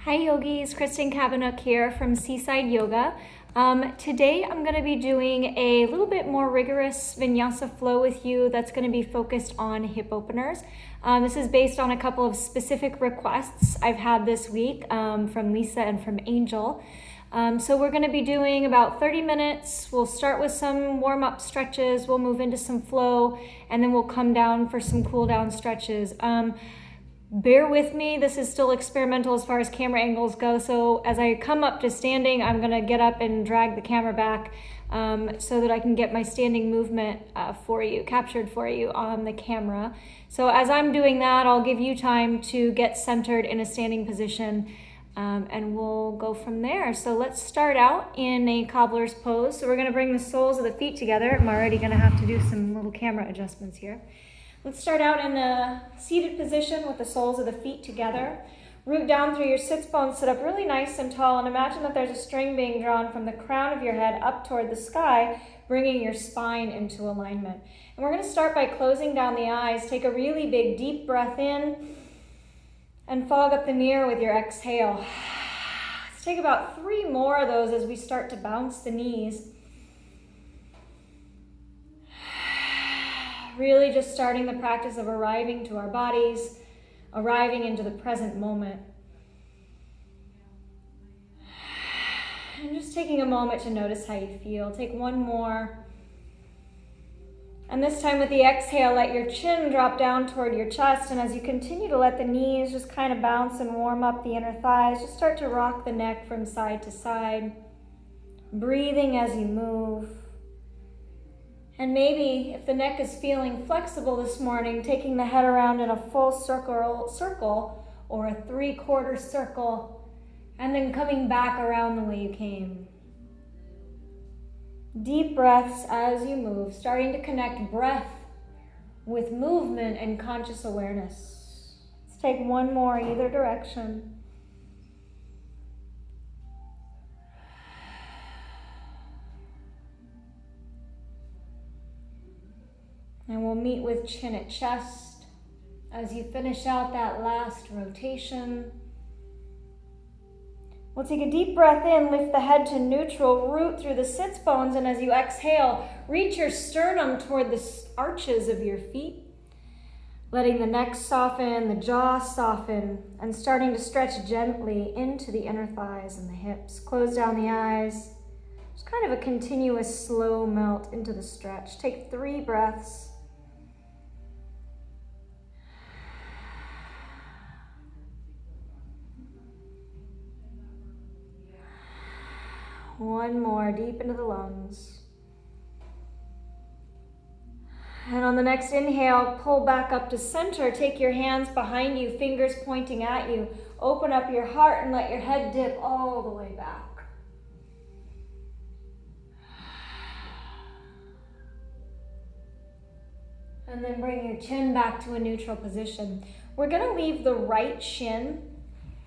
Hi yogis, Kristen Kavanagh here from Seaside Yoga. Today I'm going to be doing a little bit more rigorous Vinyasa flow with you that's going to be focused on hip openers. This is based on a couple of specific requests I've had this week from Lisa and from Angel. So we're going to be doing about 30 minutes. We'll start with some warm-up stretches, we'll move into some flow, and then we'll come down for some cool down stretches. Bear with me, this is still experimental as far as camera angles go, so as I come up to standing, I'm going to get up and drag the camera back so that I can get my standing movement captured for you on the camera. So as I'm doing that, I'll give you time to get centered in a standing position and we'll go from there. So let's start out in a cobbler's pose. So we're going to bring the soles of the feet together. I'm already going to have to do some little camera adjustments here. Let's start out in a seated position with the soles of the feet together. Root down through your sits bones, sit up really nice and tall, and imagine that there's a string being drawn from the crown of your head up toward the sky, bringing your spine into alignment. And we're going to start by closing down the eyes. Take a really big deep breath in and fog up the mirror with your exhale. Let's take about 3 more of those as we start to bounce the knees. Really just starting the practice of arriving to our bodies, arriving into the present moment. And just taking a moment to notice how you feel. Take 1 more. And this time with the exhale, let your chin drop down toward your chest. And as you continue to let the knees just kind of bounce and warm up the inner thighs, just start to rock the neck from side to side, breathing as you move. And maybe if the neck is feeling flexible this morning, taking the head around in a full circle or a 3/4 circle, and then coming back around the way you came. Deep breaths as you move, starting to connect breath with movement and conscious awareness. Let's take 1 more either direction. And we'll meet with chin at chest as you finish out that last rotation. We'll take a deep breath in, lift the head to neutral, root through the sits bones, and as you exhale, reach your sternum toward the arches of your feet, letting the neck soften, the jaw soften, and starting to stretch gently into the inner thighs and the hips. Close down the eyes. Just kind of a continuous slow melt into the stretch. Take 3 breaths. One more, deep into the lungs. And on the next inhale, pull back up to center. Take your hands behind you, fingers pointing at you. Open up your heart and let your head dip all the way back. And then bring your chin back to a neutral position. We're going to leave the right shin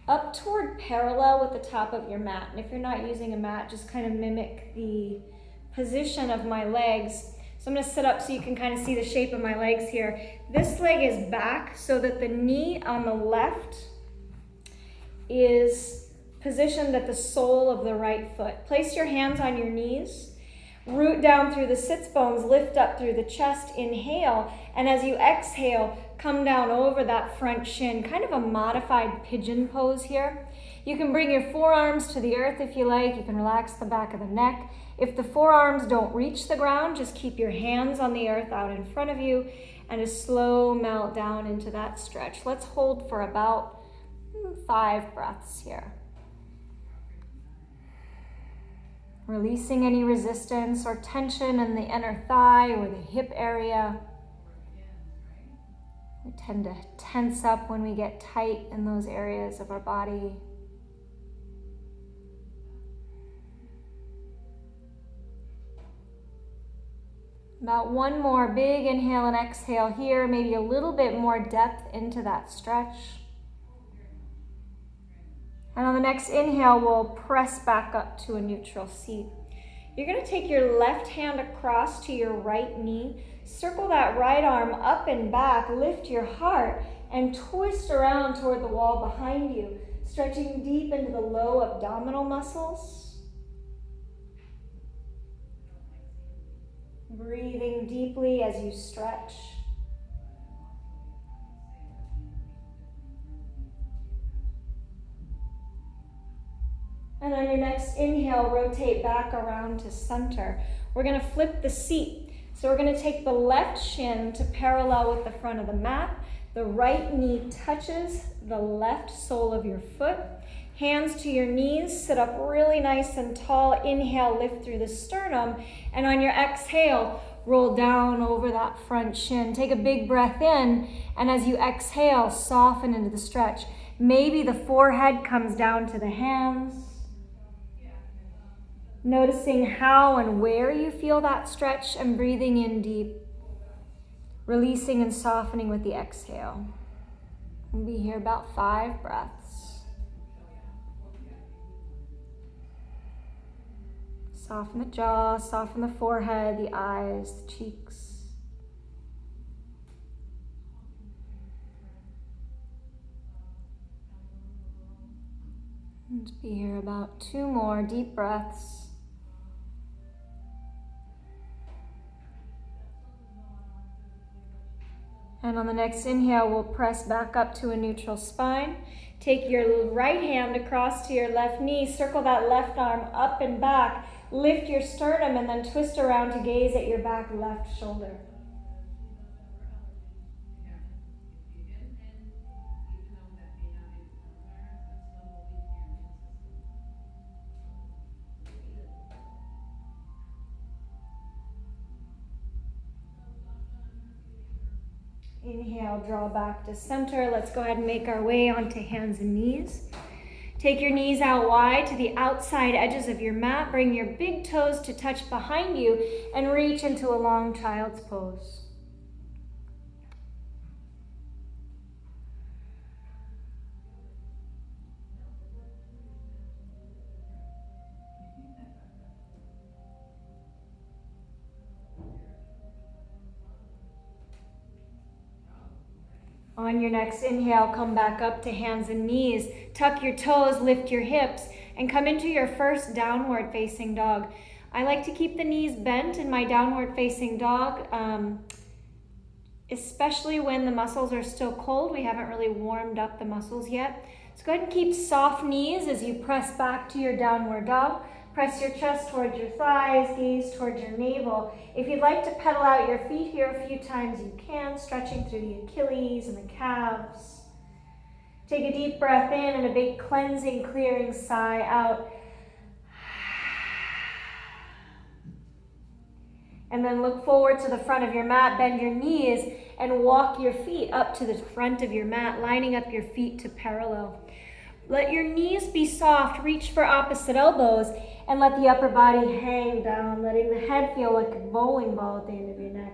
up toward parallel with the top of your mat. And if you're not using a mat, just kind of mimic the position of my legs. So I'm going to sit up so you can kind of see the shape of my legs here. This leg is back so that the knee on the left is positioned at the sole of the right foot. Place your hands on your knees. Root down through the sits bones, lift up through the chest, inhale, and as you exhale, come down over that front shin, kind of a modified pigeon pose here. You can bring your forearms to the earth if you like. You can relax the back of the neck. If the forearms don't reach the ground, just keep your hands on the earth out in front of you and a slow melt down into that stretch. Let's hold for about 5 breaths here. Releasing any resistance or tension in the inner thigh or the hip area. We tend to tense up when we get tight in those areas of our body. About 1 more big inhale and exhale here, maybe a little bit more depth into that stretch. And on the next inhale, we'll press back up to a neutral seat. You're going to take your left hand across to your right knee, circle that right arm up and back, lift your heart, and twist around toward the wall behind you, stretching deep into the low abdominal muscles. Breathing deeply as you stretch. And on your next inhale, rotate back around to center. We're going to flip the seat. So we're going to take the left shin to parallel with the front of the mat. The right knee touches the left sole of your foot. Hands to your knees, sit up really nice and tall. Inhale, lift through the sternum. And on your exhale, roll down over that front shin. Take a big breath in. And as you exhale, soften into the stretch. Maybe the forehead comes down to the hands. Noticing how and where you feel that stretch and breathing in deep. Releasing and softening with the exhale. We'll be here about 5 breaths. Soften the jaw, soften the forehead, the eyes, the cheeks. Let's be here about 2 more deep breaths. And on the next inhale, we'll press back up to a neutral spine. Take your right hand across to your left knee, circle that left arm up and back, lift your sternum, and then twist around to gaze at your back left shoulder. Inhale, draw back to center. Let's go ahead and make our way onto hands and knees. Take your knees out wide to the outside edges of your mat. Bring your big toes to touch behind you and reach into a long child's pose. On your next inhale, come back up to hands and knees. Tuck your toes, lift your hips, and come into your first downward facing dog. I like to keep the knees bent in my downward facing dog, especially when the muscles are still cold. We haven't really warmed up the muscles yet. So go ahead and keep soft knees as you press back to your downward dog. Press your chest towards your thighs, gaze towards your navel. If you'd like to pedal out your feet here a few times, you can, stretching through the Achilles and the calves. Take a deep breath in and a big cleansing, clearing sigh out. And then look forward to the front of your mat, bend your knees, and walk your feet up to the front of your mat, lining up your feet to parallel. Let your knees be soft, reach for opposite elbows, and let the upper body hang down, letting the head feel like a bowling ball at the end of your neck.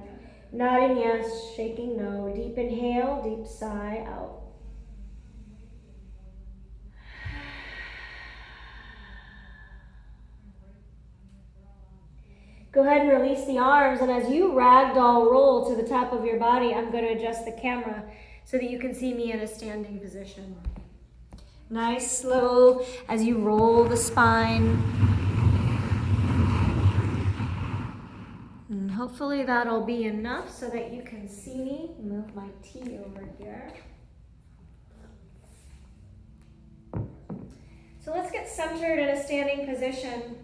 Nodding yes, shaking no. Deep inhale, deep sigh out. Go ahead and release the arms, and as you ragdoll roll to the top of your body, I'm going to adjust the camera so that you can see me in a standing position. Nice, slow, as you roll the spine. And hopefully that'll be enough so that you can see me. Move my tea over here. So let's get centered in a standing position.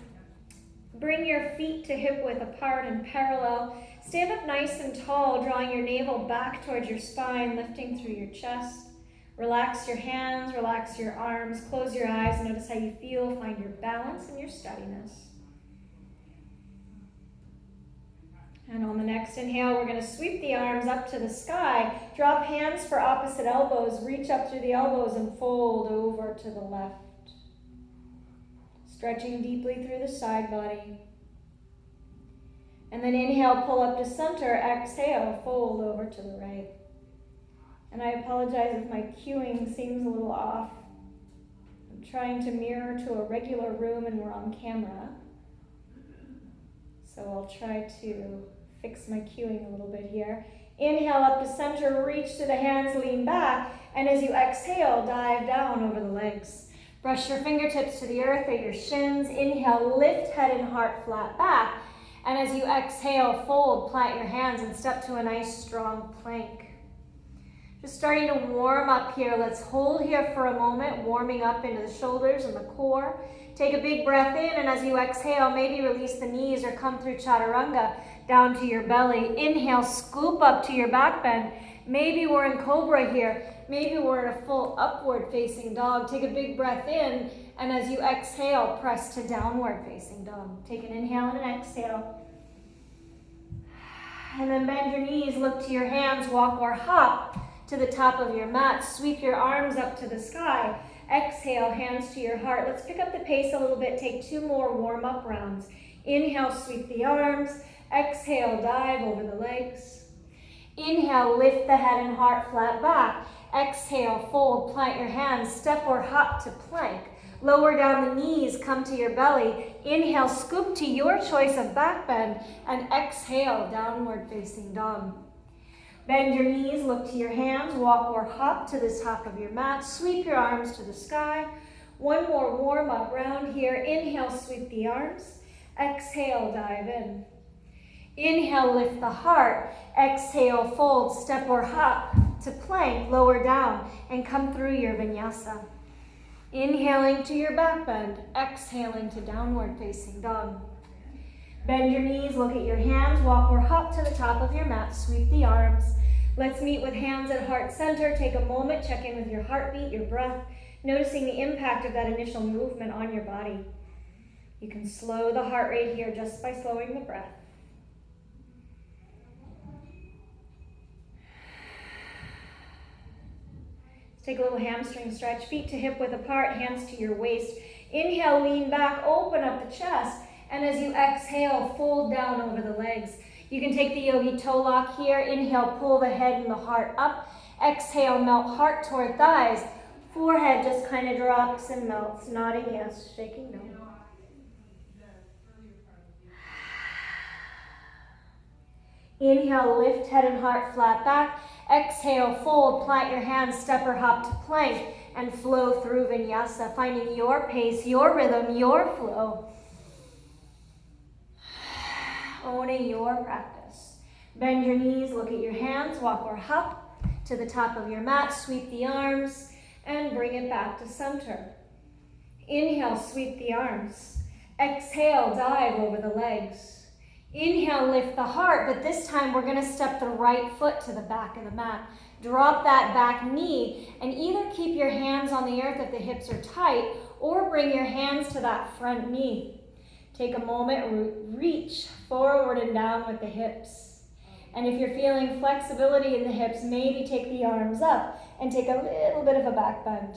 Bring your feet to hip width apart and parallel. Stand up nice and tall, drawing your navel back towards your spine, lifting through your chest. Relax your hands, relax your arms, close your eyes, notice how you feel, find your balance and your steadiness. And on the next inhale, we're going to sweep the arms up to the sky, drop hands for opposite elbows, reach up through the elbows and fold over to the left. Stretching deeply through the side body. And then inhale, pull up to center, exhale, fold over to the right. And I apologize if my cueing seems a little off. I'm trying to mirror to a regular room and we're on camera. So I'll try to fix my cueing a little bit here. Inhale up to center, reach through the hands, lean back. And as you exhale, dive down over the legs. Brush your fingertips to the earth or your shins. Inhale, lift head and heart flat back. And as you exhale, fold, plant your hands and step to a nice strong plank. Just starting to warm up here. Let's hold here for a moment, warming up into the shoulders and the core. Take a big breath in, and as you exhale, maybe release the knees or come through chaturanga down to your belly. Inhale, scoop up to your back bend. Maybe we're in cobra here. Maybe we're in a full upward facing dog. Take a big breath in, and as you exhale, press to downward facing dog. Take an inhale and an exhale. And then bend your knees, look to your hands, walk or hop to the top of your mat. Sweep your arms up to the sky. Exhale, hands to your heart. Let's pick up the pace a little bit. Take 2 more warm-up rounds. Inhale, sweep the arms. Exhale, dive over the legs. Inhale, lift the head and heart flat back. Exhale, fold, plant your hands, step or hop to plank. Lower down the knees, come to your belly. Inhale, scoop to your choice of back bend, and exhale, downward facing dog. Bend your knees, look to your hands, walk or hop to the top of your mat. Sweep your arms to the sky. 1 more warm up round here. Inhale, sweep the arms. Exhale, dive in. Inhale, lift the heart. Exhale, fold, step or hop to plank, lower down, and come through your vinyasa. Inhaling to your back bend, exhaling to downward facing dog. Bend your knees, look at your hands, walk or hop to the top of your mat, sweep the arms. Let's meet with hands at heart center. Take a moment, check in with your heartbeat, your breath, noticing the impact of that initial movement on your body. You can slow the heart rate here just by slowing the breath. Take a little hamstring stretch, feet to hip width apart, hands to your waist. Inhale, lean back, open up the chest. And as you exhale, fold down over the legs. You can take the yogi toe lock here. Inhale, pull the head and the heart up. Exhale, melt heart toward thighs. Forehead just kind of drops and melts. Nodding yes, shaking no. Inhale, lift head and heart flat back. Exhale, fold, plant your hands, step or hop to plank, and flow through vinyasa, finding your pace, your rhythm, your flow. Owning your practice. Bend your knees, look at your hands, walk or hop to the top of your mat, sweep the arms, and bring it back to center. Inhale, sweep the arms. Exhale, dive over the legs. Inhale, lift the heart, but this time we're gonna step the right foot to the back of the mat. Drop that back knee and either keep your hands on the earth if the hips are tight or bring your hands to that front knee. Take a moment, reach forward and down with the hips. And if you're feeling flexibility in the hips, maybe take the arms up and take a little bit of a back bend.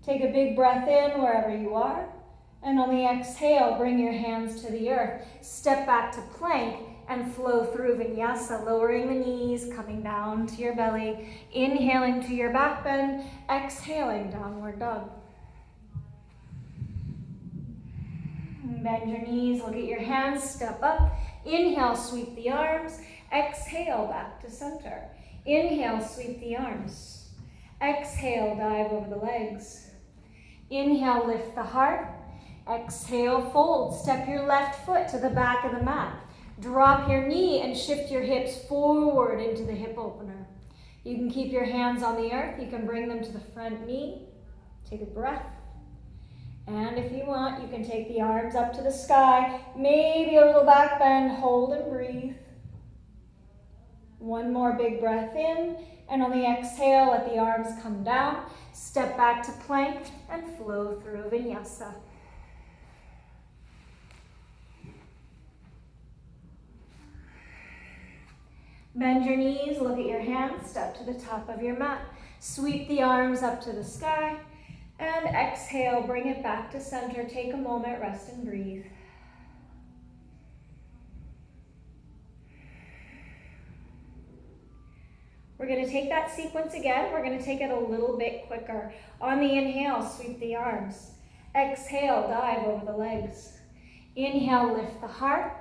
Take a big breath in wherever you are. And on the exhale, bring your hands to the earth. Step back to plank and flow through vinyasa, lowering the knees, coming down to your belly. Inhaling to your back bend, exhaling, downward dog. Bend your knees, look at your hands, step up. Inhale, sweep the arms. Exhale, back to center. Inhale, sweep the arms. Exhale, dive over the legs. Inhale, lift the heart. Exhale, fold. Step your left foot to the back of the mat. Drop your knee and shift your hips forward into the hip opener. You can keep your hands on the earth. You can bring them to the front knee. Take a breath. And if you want, you can take the arms up to the sky. Maybe a little back bend. Hold and breathe. 1 more big breath in. And on the exhale, let the arms come down. Step back to plank and flow through vinyasa. Bend your knees, look at your hands, step to the top of your mat. Sweep the arms up to the sky. And exhale, bring it back to center. Take a moment, rest and breathe. We're going to take that sequence again. We're going to take it a little bit quicker. On the inhale, sweep the arms. Exhale, dive over the legs. Inhale, lift the heart.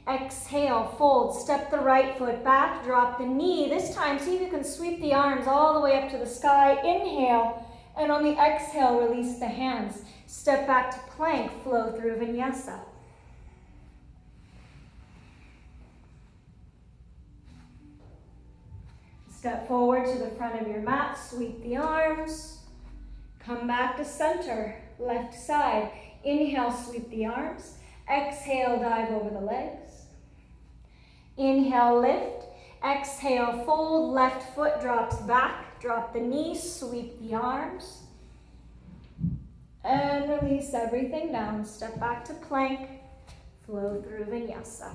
Exhale, fold, step the right foot back, drop the knee. This time, see if you can sweep the arms all the way up to the sky. Inhale, and on the exhale, release the hands. Step back to plank, flow through Vinyasa. Step forward to the front of your mat, sweep the arms. Come back to center, left side. Inhale, sweep the arms. Exhale, dive over the legs. Inhale, lift. Exhale, fold. Left foot drops back. Drop the knees, sweep the arms. And release everything down. Step back to plank. Flow through Vinyasa.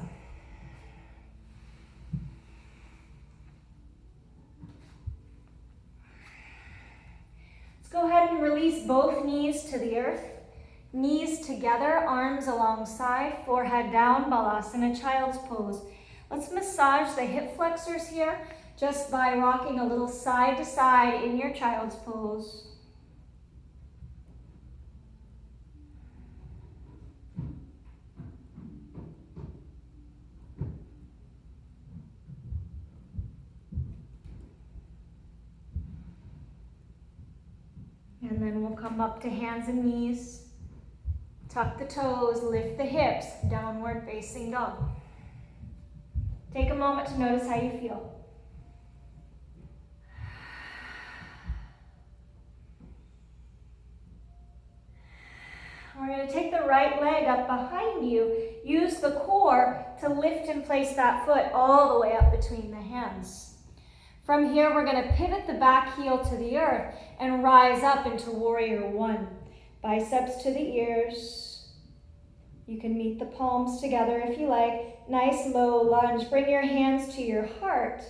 Let's go ahead and release both knees to the earth. Knees together, arms alongside, forehead down, Balasana, child's pose. Let's massage the hip flexors here just by rocking a little side to side in your child's pose. And then we'll come up to hands and knees. Tuck the toes, lift the hips, downward facing dog. Take a moment to notice how you feel. We're going to take the right leg up behind you. Use the core to lift and place that foot all the way up between the hands. From here, we're going to pivot the back heel to the earth and rise up into Warrior One. Biceps to the ears. You can meet the palms together if you like. Nice low lunge. Bring your hands to your heart.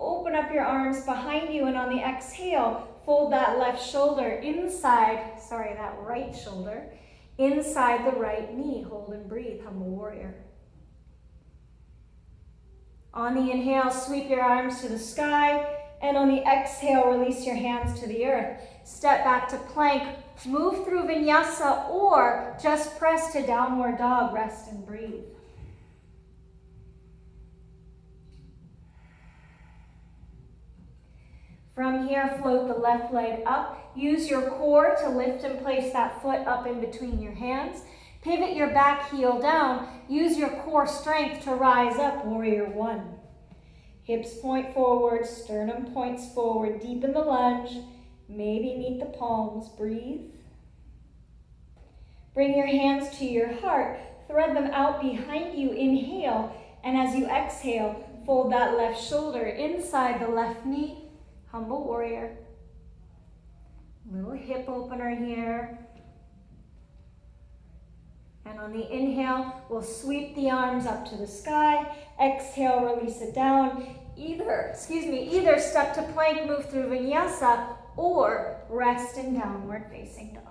Open up your arms behind you, and on the exhale, fold that left shoulder inside, that right shoulder, inside the right knee. Hold and breathe, Humble Warrior. On the inhale, sweep your arms to the sky, and on the exhale, release your hands to the earth. Step back to plank. Move through Vinyasa or just press to downward dog. Rest and breathe. From here, float the left leg up. Use your core to lift and place that foot up in between your hands. Pivot your back heel down. Use your core strength to rise up, Warrior One. Hips point forward, sternum points forward. Deepen the lunge. Maybe meet the palms. Breathe. Bring your hands to your heart. Thread them out behind you. Inhale. And as you exhale, fold that left shoulder inside the left knee. Humble Warrior. Little hip opener here. And on the inhale, we'll sweep the arms up to the sky. Exhale, release it down. Either step to plank, move through Vinyasa, or rest in downward facing dog.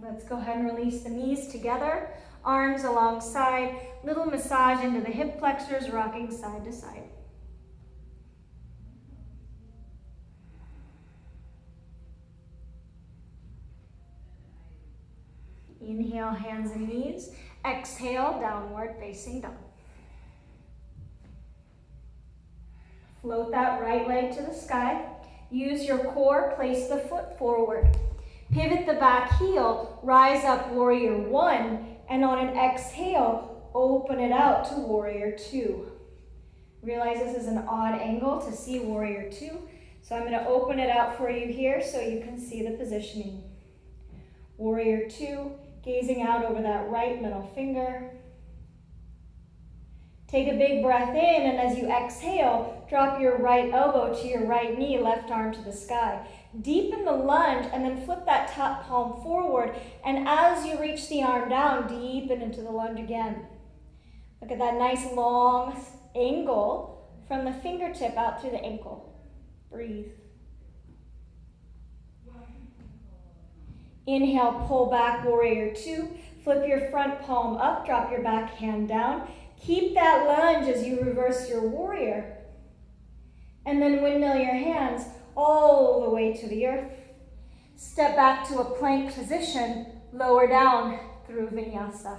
Let's go ahead and release the knees together, arms alongside, little massage into the hip flexors, rocking side to side. Inhale, hands and knees. Exhale, downward facing dog. Float that right leg to the sky. Use your core, place the foot forward. Pivot the back heel, rise up Warrior One, and on an exhale, open it out to Warrior Two. Realize this is an odd angle to see Warrior Two, so I'm going to open it out for you here so you can see the positioning. Warrior Two, gazing out over that right middle finger. Take a big breath in, and as you exhale, drop your right elbow to your right knee, left arm to the sky. Deepen the lunge, and then flip that top palm forward, and as you reach the arm down, deepen into the lunge again. Look at that nice long angle from the fingertip out through the ankle. Breathe. Inhale, pull back, Warrior Two. Flip your front palm up, drop your back hand down. Keep that lunge as you reverse your warrior. And then windmill your hands all the way to the earth. Step back to a plank position, lower down through Vinyasa.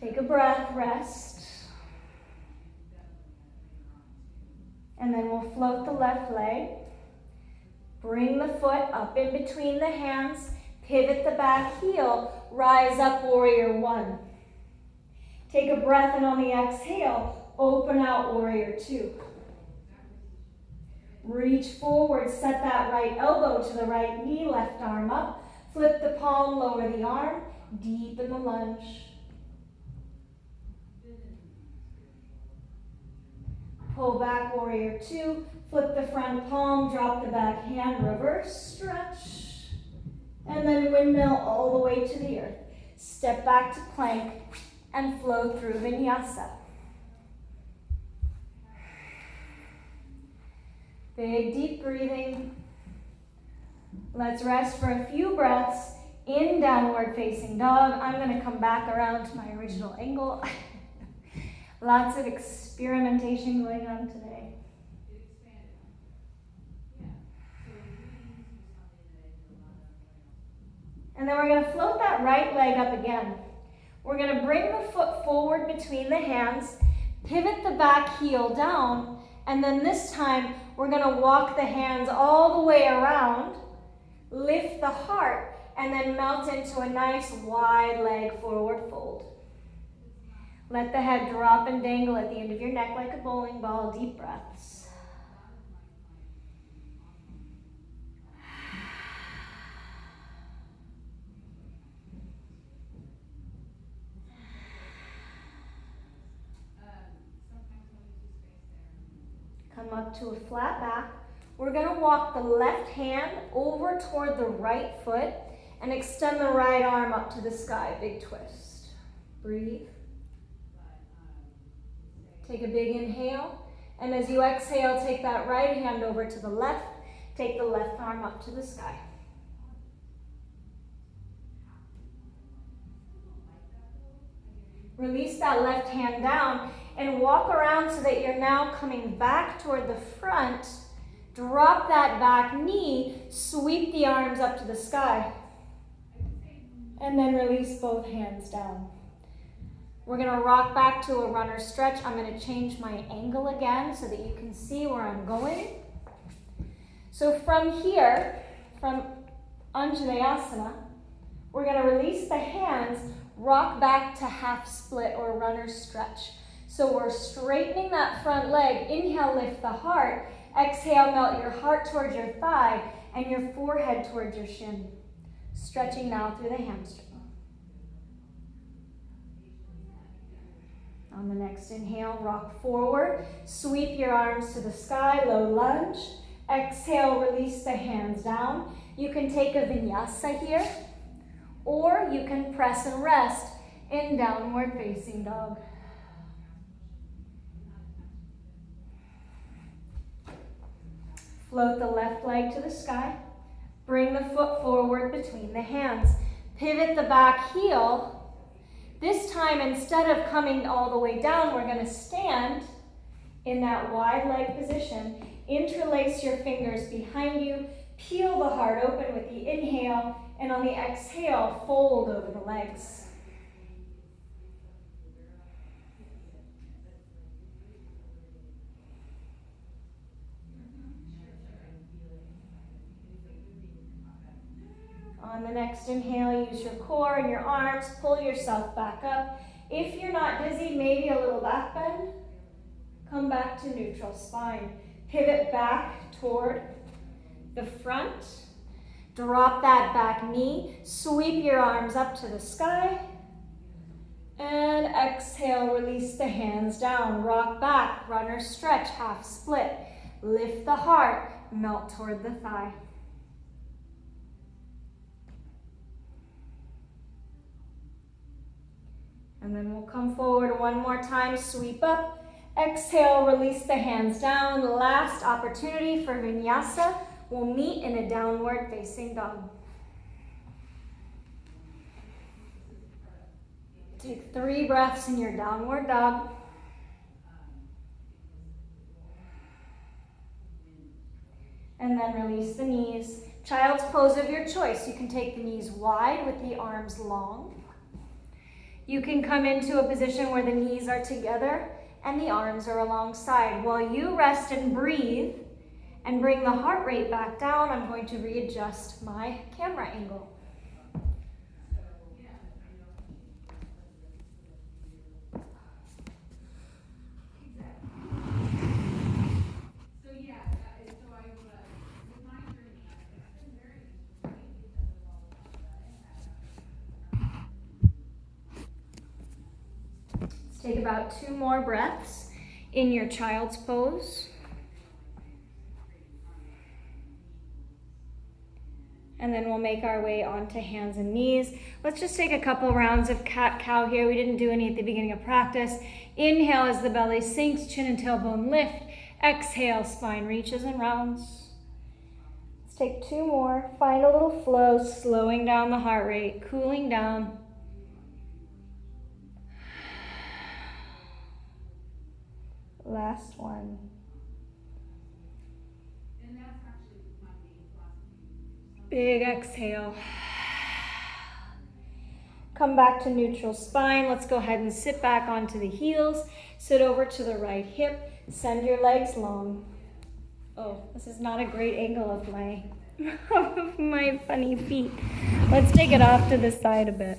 Take a breath, rest. And then we'll float the left leg. Bring the foot up in between the hands. Pivot the back heel. Rise up, warrior one. Take a breath, and on the exhale, open out, warrior two. Reach forward, set that right elbow to the right knee, left arm up. Flip the palm, lower the arm, deepen the lunge. Pull back, warrior two. Flip the front palm, drop the back hand, reverse stretch. And then windmill all the way to the earth. Step back to plank and flow through Vinyasa. Big deep breathing. Let's rest for a few breaths in downward facing dog. I'm going to come back around to my original angle. Lots of experimentation going on today. And then we're going to float that right leg up again. We're going to bring the foot forward between the hands, pivot the back heel down, and then this time we're going to walk the hands all the way around, lift the heart, and then melt into a nice wide leg forward fold. Let the head drop and dangle at the end of your neck like a bowling ball. Deep breaths. Come up to a flat back. We're going to walk the left hand over toward the right foot and extend the right arm up to the sky. Big twist. Breathe. Take a big inhale, and as you exhale, take that right hand over to the left. Take the left arm up to the sky. Release that left hand down and walk around so that you're now coming back toward the front. Drop that back knee, sweep the arms up to the sky, and then release both hands down. We're going to rock back to a runner stretch. I'm going to change my angle again so that you can see where I'm going. So from here, from Anjaneyasana, we're going to release the hands, rock back to half split or runner stretch. So we're straightening that front leg. Inhale, lift the heart. Exhale, melt your heart towards your thigh and your forehead towards your shin. Stretching now through the hamstring. On the next inhale, rock forward. Sweep your arms to the sky, low lunge. Exhale, release the hands down. You can take a vinyasa here, or you can press and rest in downward facing dog. Float the left leg to the sky. Bring the foot forward between the hands. Pivot the back heel. This time, instead of coming all the way down, we're going to stand in that wide leg position. Interlace your fingers behind you. Peel the heart open with the inhale, and on the exhale, fold over the legs. On the next inhale, use your core and your arms, pull yourself back up. If you're not dizzy, maybe a little back bend. Come back to neutral spine. Pivot back toward the front. Drop that back knee. Sweep your arms up to the sky. And exhale, release the hands down. Rock back, runner stretch, half split. Lift the heart, melt toward the thigh. And then we'll come forward one more time, sweep up. Exhale, release the hands down. Last opportunity for vinyasa. We'll meet in a downward facing dog. Take 3 breaths in your downward dog. and then release the knees. Child's pose of your choice. You can take the knees wide with the arms long. You can come into a position where the knees are together and the arms are alongside. While you rest and breathe and bring the heart rate back down, I'm going to readjust my camera angle. Take about 2 more breaths in your child's pose. And then we'll make our way onto hands and knees. Let's just take a couple rounds of cat-cow here. We didn't do any at the beginning of practice. Inhale as the belly sinks, chin and tailbone lift. Exhale, spine reaches and rounds. Let's take 2 more. Find a little flow, slowing down the heart rate, cooling down. Last one. Big exhale. Come back to neutral spine. Let's go ahead and sit back onto the heels. Sit over to the right hip. Send your legs long. Oh, this is not a great angle of my funny feet. Let's take it off to the side a bit.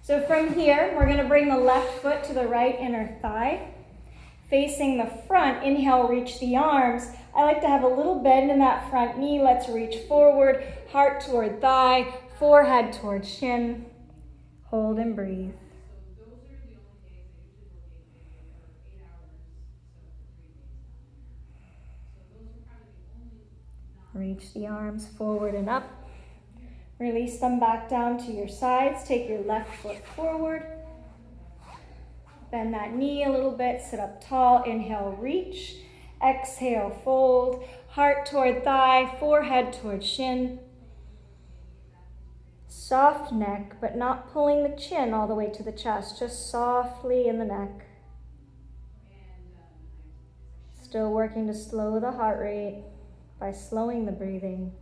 So from here, we're going to bring the left foot to the right inner thigh. Facing the front, inhale, reach the arms. I like to have a little bend in that front knee. Let's reach forward, heart toward thigh, forehead toward shin. Hold and breathe. Reach the arms forward and up. Release them back down to your sides. Take your left foot forward. Bend that knee a little bit. Sit up tall. Inhale, reach. Exhale, fold. Heart toward thigh, forehead toward shin. Soft neck, but not pulling the chin all the way to the chest. Just softly in the neck. Still working to slow the heart rate by slowing the breathing.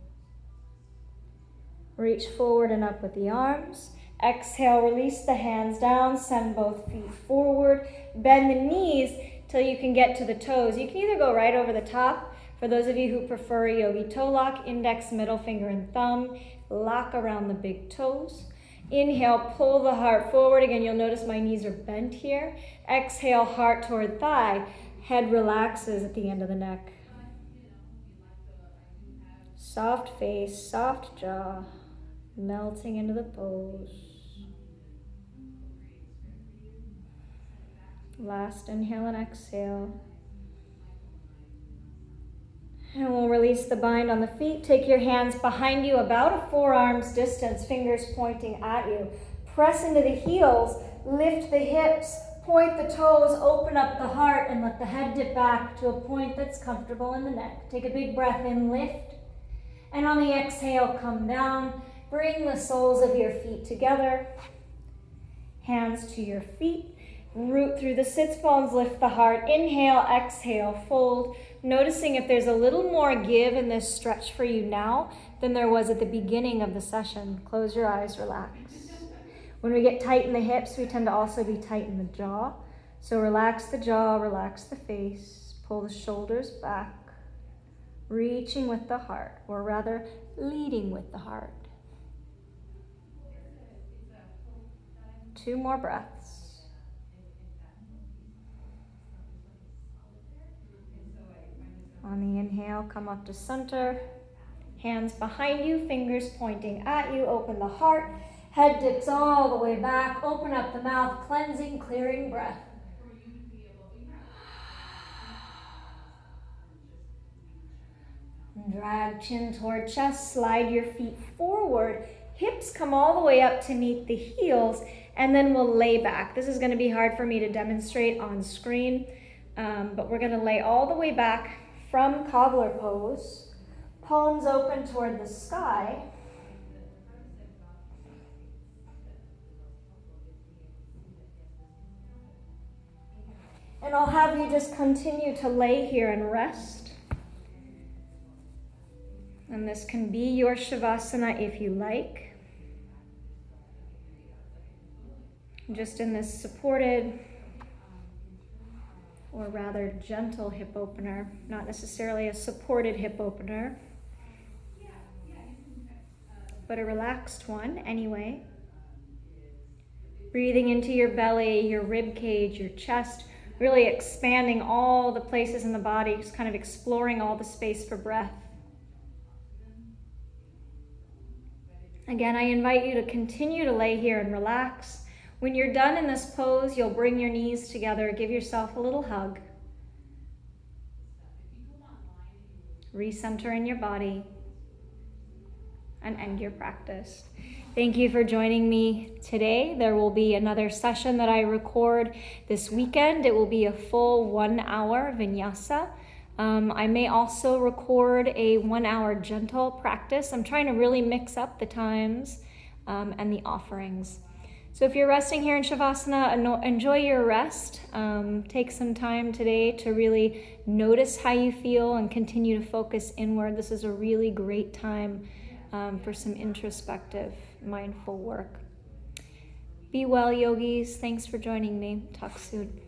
Reach forward and up with the arms. Exhale, release the hands down, send both feet forward. Bend the knees till you can get to the toes. You can either go right over the top. For those of you who prefer a yogi toe lock, index, middle finger, and thumb. Lock around the big toes. Inhale, pull the heart forward. Again, you'll notice my knees are bent here. Exhale, heart toward thigh. Head relaxes at the end of the neck. Soft face, soft jaw. Melting into the pose. Last inhale and exhale. And we'll release the bind on the feet. Take your hands behind you about a forearm's distance, fingers pointing at you. Press into the heels, lift the hips, point the toes, open up the heart, and let the head dip back to a point that's comfortable in the neck. Take a big breath in, lift. And on the exhale, come down. Bring the soles of your feet together. Hands to your feet. Root through the sits bones, lift the heart. Inhale, exhale, fold. Noticing if there's a little more give in this stretch for you now than there was at the beginning of the session. Close your eyes, relax. When we get tight in the hips, we tend to also be tight in the jaw. So relax the jaw, relax the face. Pull the shoulders back. Reaching with the heart, or rather leading with the heart. 2 more breaths. On the inhale, come up to center. Hands behind you, fingers pointing at you. Open the heart. Head dips all the way back. Open up the mouth, cleansing, clearing breath. Drag chin toward chest. Slide your feet forward. Hips come all the way up to meet the heels, and then we'll lay back. This is going to be hard for me to demonstrate on screen, but we're going to lay all the way back from cobbler pose. Palms open toward the sky. And I'll have you just continue to lay here and rest. And this can be your Shavasana if you like. Just in this supported, or rather gentle hip opener, not necessarily a supported hip opener, but a relaxed one anyway. Breathing into your belly, your rib cage, your chest, really expanding all the places in the body, just kind of exploring all the space for breath. Again, I invite you to continue to lay here and relax. When you're done in this pose, you'll bring your knees together, give yourself a little hug. Recenter in your body and end your practice. Thank you for joining me today. There will be another session that I record this weekend. It will be a full 1 hour vinyasa. I may also record a 1 hour gentle practice. I'm trying to really mix up the times and the offerings. So if you're resting here in Shavasana, enjoy your rest. Take some time today to really notice how you feel and continue to focus inward. This is a really great time for some introspective, mindful work. Be well, yogis. Thanks for joining me. Talk soon.